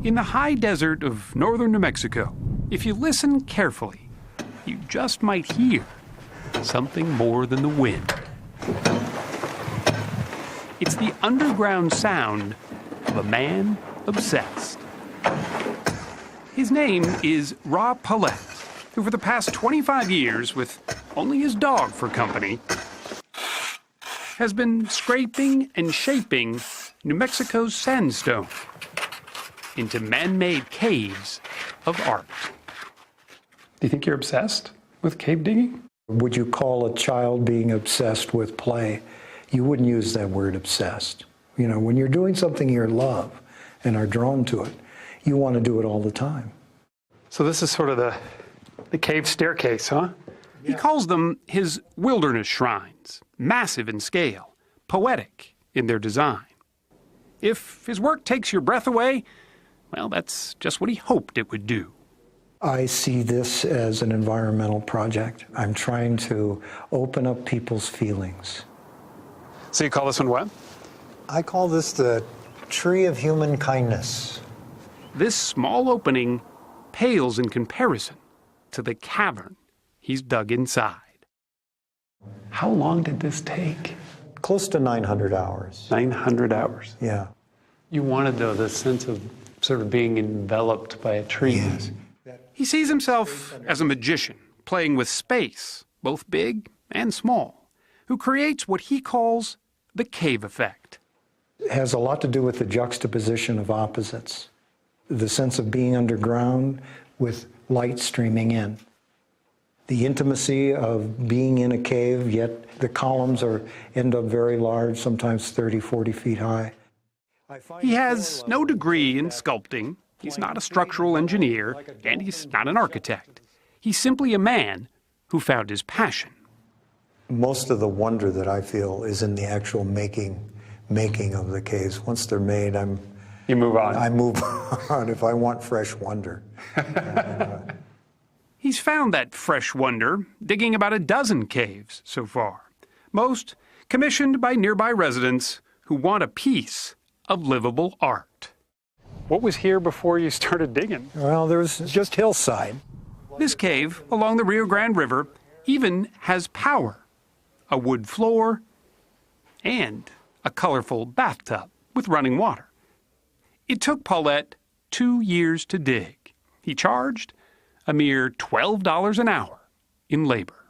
In the high desert of northern New Mexico, if you listen carefully, you just might hear something more than the wind. It's the underground sound of a man obsessed. His name is Rob Paulette, who for the past 25 years, with only his dog for company, has been scraping and shaping New Mexico's sandstone into man-made caves of art. Do you think you're obsessed with cave digging? Would you call a child being obsessed with play? You wouldn't use that word obsessed. You know, when you're doing something you love and are drawn to it, you want to do it all the time. So this is sort of the cave staircase, huh? Yeah. He calls them his wilderness shrines, massive in scale, poetic in their design. If his work takes your breath away, well, that's just what he hoped it would do. I see this as an environmental project. I'm trying to open up people's feelings. So you call this one what? I call this the Tree of Human Kindness. This small opening pales in comparison to the cavern he's dug inside. How long did this take? Close to 900 hours. 900 hours? Yeah. You wanted, though, the sense of sort of being enveloped by a tree. Yes. He sees himself as a magician, playing with space, both big and small, who creates what he calls the cave effect. It has a lot to do with the juxtaposition of opposites. The sense of being underground with light streaming in. The intimacy of being in a cave, yet the columns end up very large, sometimes 30, 40 feet high. He has no degree in sculpting. He's not a structural engineer, and he's not an architect. He's simply a man who found his passion. Most of the wonder that I feel is in the actual making of the caves. Once they're made, You move on. I move on if I want fresh wonder. He's found that fresh wonder digging about a dozen caves so far, most commissioned by nearby residents who want a piece of livable art. What was here before you started digging? Well, there was just hillside. This cave along the Rio Grande River even has power, a wood floor, and a colorful bathtub with running water. It took Paulette 2 years to dig. He charged a mere $12 an hour in labor.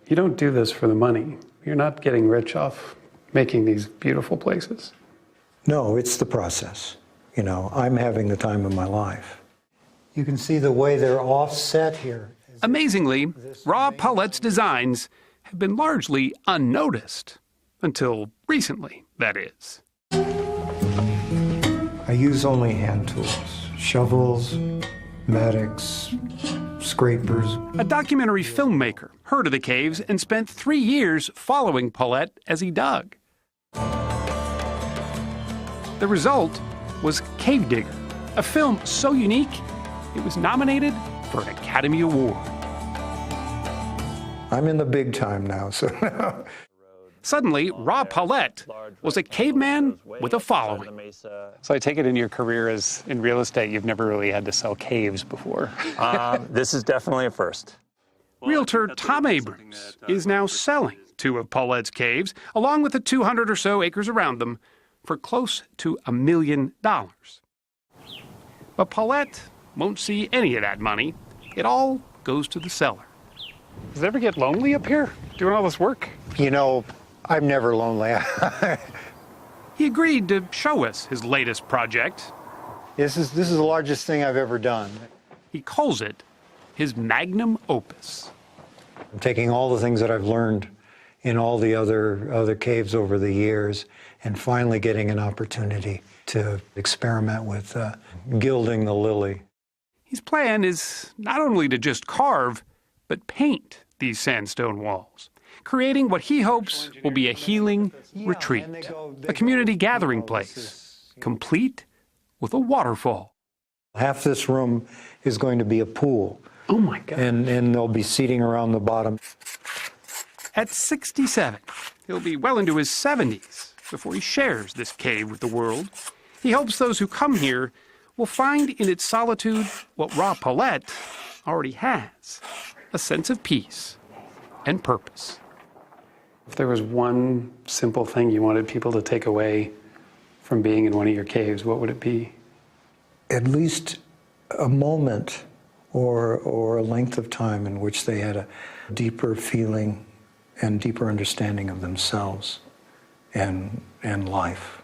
You don't do this for the money. You're not getting rich off making these beautiful places. No, it's the process. You know, I'm having the time of my life. You can see the way they're offset here. Amazingly, Rob Paulette's designs have been largely unnoticed. Until recently, that is. I use only hand tools, shovels, mattocks, scrapers. A documentary filmmaker heard of the caves and spent 3 years following Paulette as he dug. The result was Cave Digger, a film so unique it was nominated for an Academy Award. I'm in the big time now, so... Suddenly, Rob Paulette was a caveman with a following. So I take it in your career as in real estate, you've never really had to sell caves before. This is definitely a first. Realtor Tom Abrams is now selling 2 of Paulette's caves, along with the 200 or so acres around them, for close to $1 million. But Paulette won't see any of that money. It all goes to the seller. Does it ever get lonely up here, doing all this work? You know, I'm never lonely. He agreed to show us his latest project. This is the largest thing I've ever done. He calls it his magnum opus. I'm taking all the things that I've learned in all the other caves over the years and finally getting an opportunity to experiment with gilding the lily. His plan is not only to just carve, but paint these sandstone walls, creating what he hopes will be a healing retreat, a community gathering place, complete with a waterfall. Half this room is going to be a pool. Oh my God. And they'll be seating around the bottom. At 67, he'll be well into his 70s before he shares this cave with the world. He hopes those who come here will find in its solitude what Ra Palette already has, a sense of peace and purpose. If there was one simple thing you wanted people to take away from being in one of your caves, what would it be? At least a moment or a length of time in which they had a deeper feeling and deeper understanding of themselves and life.